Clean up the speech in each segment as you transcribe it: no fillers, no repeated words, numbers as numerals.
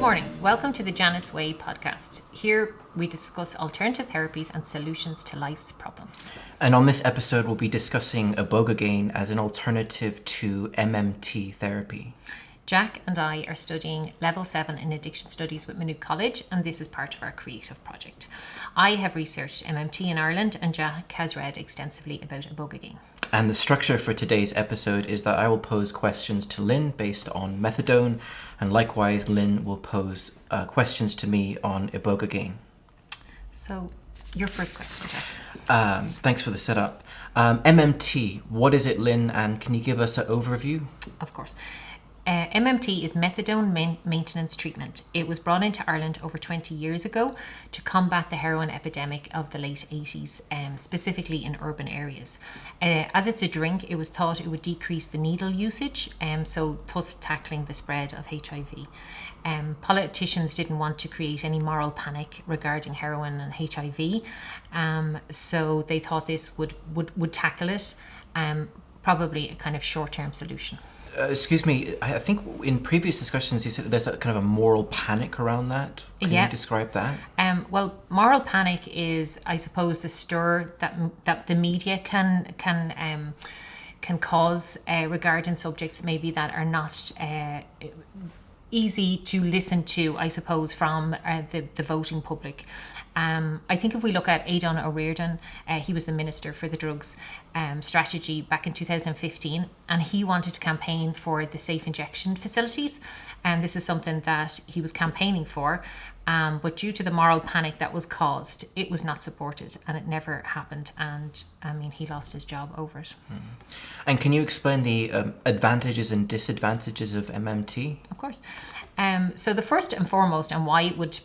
morning. Welcome to the Janus Way Podcast. Here we discuss alternative therapies and solutions to life's problems. And on this episode, we'll be discussing ibogaine as an alternative to MMT therapy. Jack and I are studying Level 7 in Addiction Studies with Maynooth College, and this is part of our creative project. I have researched MMT in Ireland, and Jack has read extensively about ibogaine. And the structure for today's episode is that I will pose questions to Lynn based on methadone, and likewise Lynn will pose questions to me on ibogaine. So, your first question, Jack. Thanks for the setup. MMT, what is it, Lynn, and can you give us an overview? Of course. MMT is methadone maintenance treatment. It was brought into Ireland over 20 years ago to combat the heroin epidemic of the late 80s, specifically in urban areas. As it's a drink, it was thought it would decrease the needle usage, so thus tackling the spread of HIV. Politicians didn't want to create any moral panic regarding heroin and HIV, so they thought this would tackle it, probably a kind of short-term solution. Excuse me, I think in previous discussions you said there's a kind of a moral panic around that. Can you describe that? Well, moral panic is, I suppose, the stir that the media can cause regarding subjects maybe that are not easy to listen to, I suppose, from the voting public. I think if we look at Aidan O'Riordan, he was the Minister for the Drugs Strategy back in 2015, and he wanted to campaign for the safe injection facilities. And this is something that he was campaigning for, but due to the moral panic that was caused, it was not supported and it never happened. And I mean, he lost his job over it. And can you explain the advantages and disadvantages of MMT? Of course. So the first and foremost, and why it would,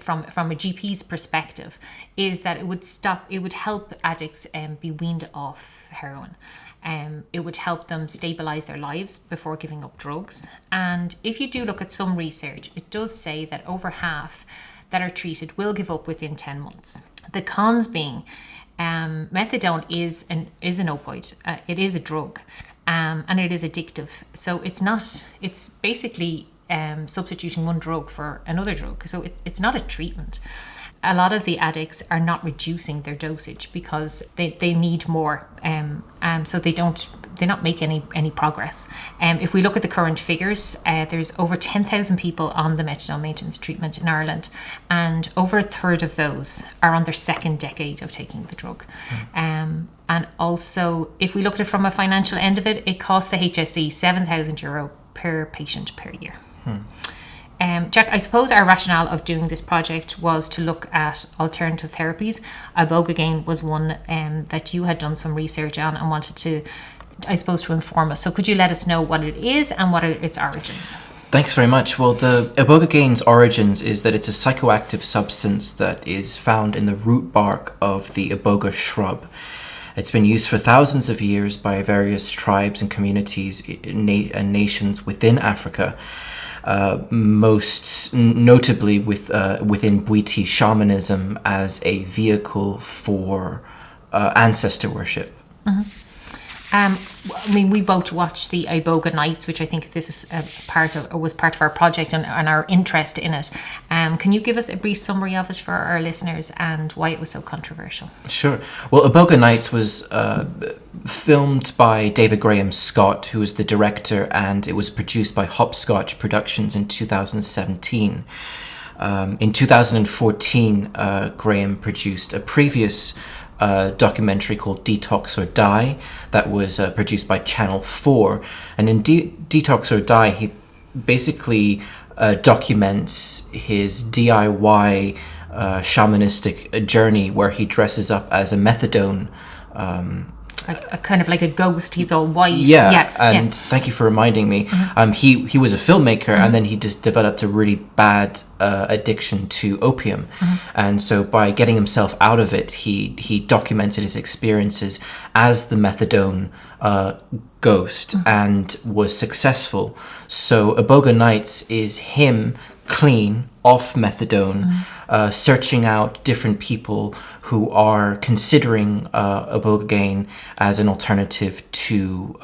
from a GP's perspective, is that it would help addicts be weaned off heroin. It would help them stabilise their lives before giving up drugs. And if you do look at some research, it does say that over half that are treated will give up within 10 months. The cons being, methadone is an opioid. It is a drug, and it is addictive. So it's basically substituting one drug for another drug. So it's not a treatment. A lot of the addicts are not reducing their dosage because they need more, so they not make any progress. If we look at the current figures, there's over 10,000 people on the methadone maintenance treatment in Ireland, and over a third of those are on their second decade of taking the drug. And also, if we look at it from a financial end of it, it costs the HSE €7,000 per patient per year. Jack, I suppose our rationale of doing this project was to look at alternative therapies. Ibogaine was one that you had done some research on and wanted to, I suppose, to inform us. So could you let us know what it is and what are its origins? Thanks very much. Well, the ibogaine's origins is that it's a psychoactive substance that is found in the root bark of the iboga shrub. It's been used for thousands of years by various tribes and communities and nations within Africa. Most notably within Bwiti shamanism as a vehicle for ancestor worship. Mm-hmm. I mean, we both watched the Iboga Nights, which I think this is was part of our project and our interest in it. Can you give us a brief summary of it for our listeners and why it was so controversial? Sure. Well, Iboga Nights was filmed by David Graham Scott, who was the director, and it was produced by Hopscotch Productions in 2017. In 2014, Graham produced a previous documentary called Detox or Die that was produced by Channel 4. And in Detox or Die, he basically documents his DIY shamanistic journey where he dresses up as a methadone a kind of like a ghost. He's all white. Thank you for reminding me. Mm-hmm. He was a filmmaker, and then he just developed a really bad addiction to opium. Mm-hmm. And so by getting himself out of it, he documented his experiences as the methadone ghost, mm-hmm. and was successful. So Iboga Nights is him clean, off methadone, mm-hmm. Searching out different people who are considering ibogaine as an alternative to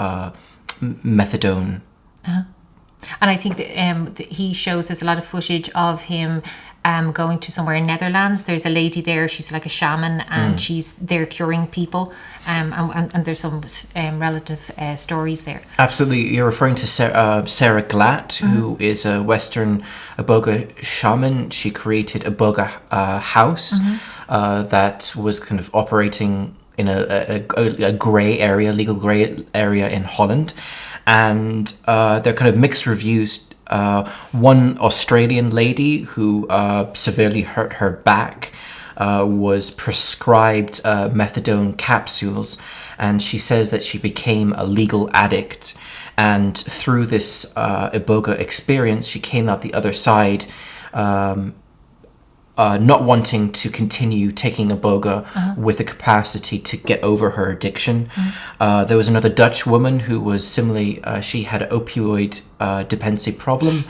methadone. Uh-huh. And I think that he shows there's a lot of footage of him going to somewhere in Netherlands. There's a lady there, she's like a shaman, and she's there curing people. And there's some relative stories there. Absolutely. You're referring to Sarah Glatt, who is a Western Iboga shaman. She created Iboga House that was kind of operating in a grey area, legal grey area in Holland. And they're kind of mixed reviews. One Australian lady who severely hurt her back was prescribed methadone capsules, and she says that she became a legal addict. And through this Iboga experience, she came out the other side not wanting to continue taking Iboga with the capacity to get over her addiction. There was another Dutch woman who was similarly, she had an opioid dependency problem.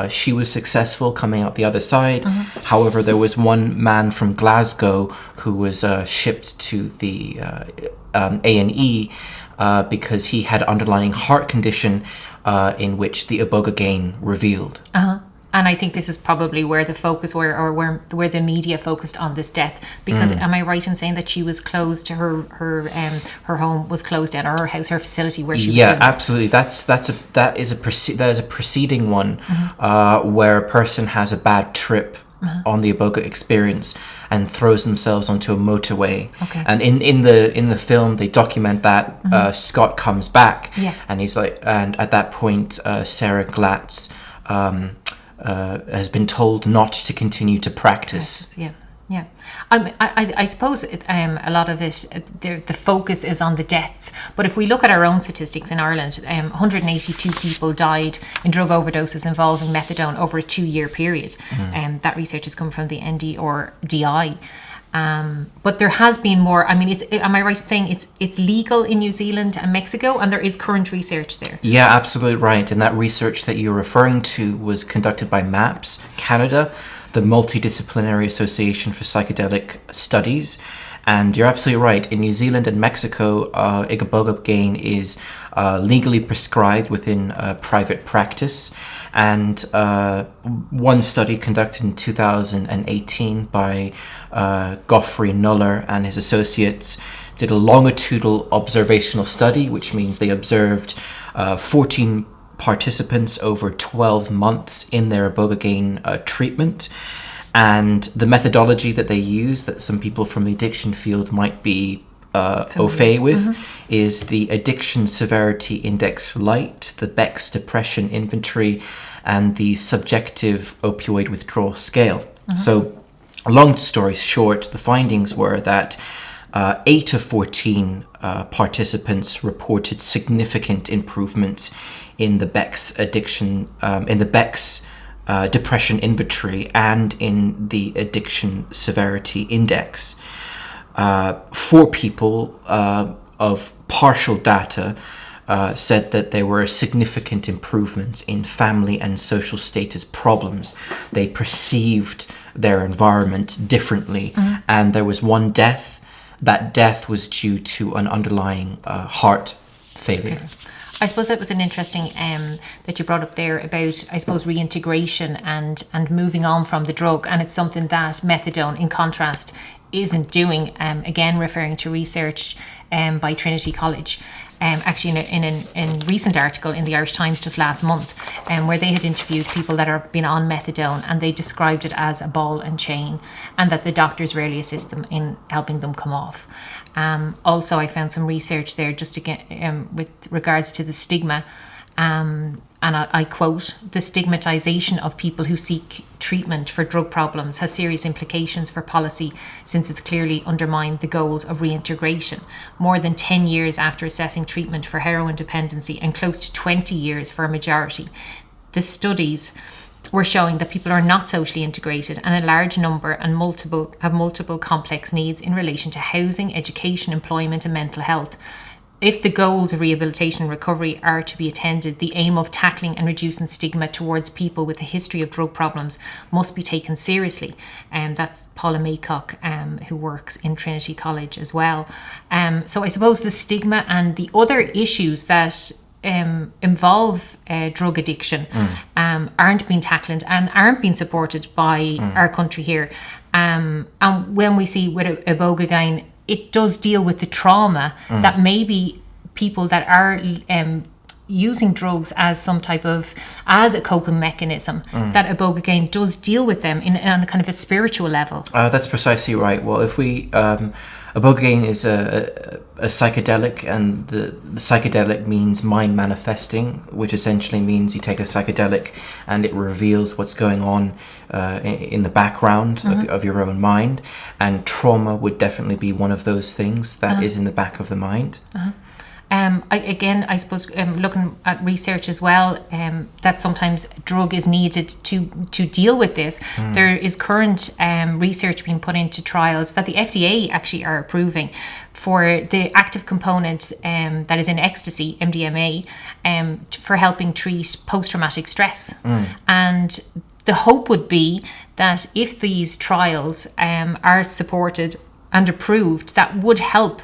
She was successful coming out the other side. However, there was one man from Glasgow who was shipped to the A&E because he had underlying heart condition in which the Iboga gain revealed. And I think this is probably where the focus where the media focused on this death, because am I right in saying that she was closed, her home was closed down, or her house, her facility where she was doing this? Absolutely. That is a preceding one where a person has a bad trip on the Iboga experience and throws themselves onto a motorway. Okay. And in the film they document that Scott comes back and he's like, and at that point Sarah Glatt's has been told not to continue to practice. Yeah. I suppose a lot of it, the focus is on the deaths. But if we look at our own statistics in Ireland, 182 people died in drug overdoses involving methadone over a 2-year period. That research has come from the NDRDI. But there has been more. I mean, am I right in saying it's legal in New Zealand and Mexico, and there is current research there? Yeah, absolutely right. And that research that you're referring to was conducted by MAPS Canada, the Multidisciplinary Association for Psychedelic Studies. And you're absolutely right. In New Zealand and Mexico, ibogaine is legally prescribed within private practice. And one study conducted in 2018 by Geoffrey Nuller and his associates did a longitudinal observational study, which means they observed 14 participants over 12 months in their ibogaine treatment. And the methodology that they use, that some people from the addiction field might be au fait with, is the Addiction Severity Index Light, the Beck's Depression Inventory, and the Subjective Opioid Withdrawal Scale. So, long story short, the findings were that 8 of 14 participants reported significant improvements in the Beck's Depression Inventory and in the Addiction Severity Index. 4 people of partial data said that there were significant improvements in family and social status problems. They perceived their environment differently, and there was one death. That death was due to an underlying heart failure. I suppose that was an interesting that you brought up there about, I suppose, reintegration and moving on from the drug. And it's something that methadone, in contrast, isn't doing. Again, referring to research by Trinity College. Actually, in a recent article in the Irish Times just last month, where they had interviewed people that have been on methadone, and they described it as a ball and chain, and that the doctors rarely assist them in helping them come off. Also, I found some research there just again with regards to the stigma, and I quote, "The stigmatization of people who seek treatment for drug problems has serious implications for policy, since it's clearly undermined the goals of reintegration. More than 10 years after assessing treatment for heroin dependency, and close to 20 years for a majority, the studies were showing that people are not socially integrated, and a large number and have multiple complex needs in relation to housing, education, employment, and mental health. If the goals of rehabilitation and recovery are to be attended, the aim of tackling and reducing stigma towards people with a history of drug problems must be taken seriously." And that's Paula Maycock, who works in Trinity College as well. So I suppose the stigma and the other issues that involve drug addiction aren't being tackled and aren't being supported by our country here. And when we see with ibogaine, it does deal with the trauma that maybe people that are using drugs as a coping mechanism, that ibogaine does deal with them on a kind of a spiritual level. That's precisely right. Well, if we ibogaine is a psychedelic, and the psychedelic means mind manifesting, which essentially means you take a psychedelic and it reveals what's going on in the background of your own mind, and trauma would definitely be one of those things that is in the back of the mind. I suppose looking at research as well, that sometimes drug is needed to deal with this. There is current research being put into trials that the FDA actually are approving for the active component that is in ecstasy, MDMA, for helping treat post-traumatic stress. And the hope would be that if these trials are supported and approved, that would help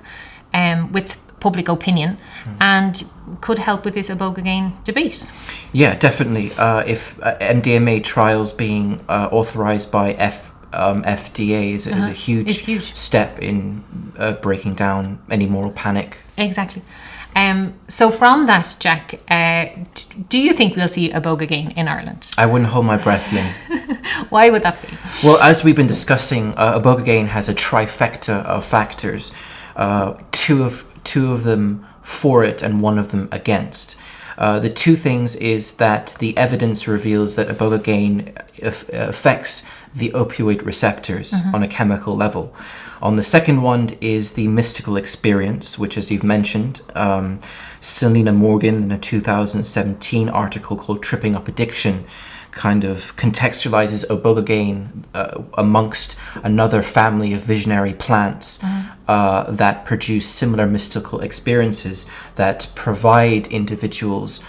with public opinion and could help with this ibogaine debate. Yeah, definitely. If MDMA trials being authorized by FDA is a huge step in breaking down any moral panic. Exactly. So from that, Jack, do you think we'll see ibogaine in Ireland? I wouldn't hold my breath, Lynn. Why would that be? Well, as we've been discussing, ibogaine has a trifecta of factors. Two of them for it and one of them against. The two things is that the evidence reveals that ibogaine affects the opioid receptors on a chemical level. On the second one is the mystical experience, which, as you've mentioned, Selena Morgan in a 2017 article called Tripping Up Addiction kind of contextualizes ibogaine amongst another family of visionary plants that produce similar mystical experiences that provide individuals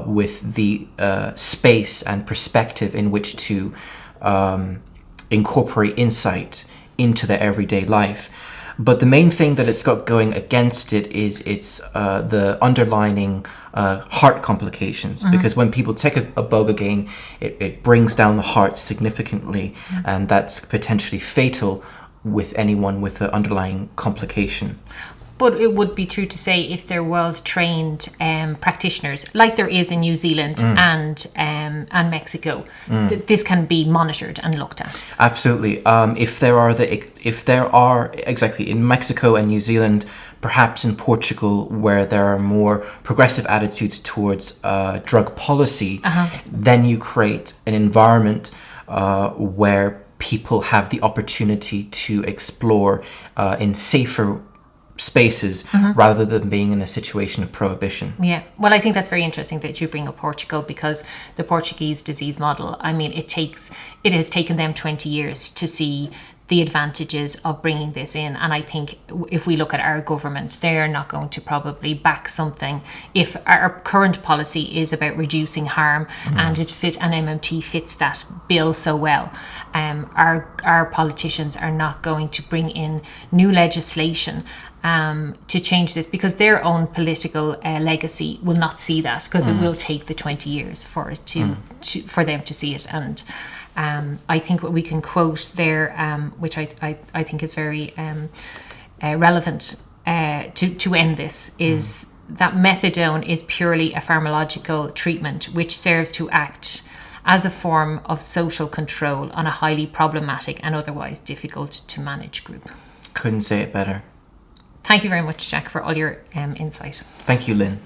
with the space and perspective in which to incorporate insight into their everyday life. But the main thing that it's got going against it is its the underlining heart complications. Because when people take ibogaine, it brings down the heart significantly, and that's potentially fatal with anyone with an underlying complication. But it would be true to say if there was trained practitioners, like there is in New Zealand and Mexico, this can be monitored and looked at. Absolutely. If there are exactly in Mexico and New Zealand, perhaps in Portugal, where there are more progressive attitudes towards drug policy, then you create an environment where people have the opportunity to explore in safer spaces rather than being in a situation of prohibition. Yeah, well, I think that's very interesting that you bring up Portugal, because the Portuguese disease model, I mean, it has taken them 20 years to see the advantages of bringing this in. And I think if we look at our government, they're not going to probably back something if our current policy is about reducing harm and MMT fits that bill so well. Our politicians are not going to bring in new legislation to change this, because their own political legacy will not see that, because it will take the 20 years for it for them to see it. And I think what we can quote there, which I think is very relevant to end this, is that methadone is purely a pharmacological treatment which serves to act as a form of social control on a highly problematic and otherwise difficult to manage group. Couldn't say it better. Thank you very much, Jack, for all your insight. Thank you, Lynn.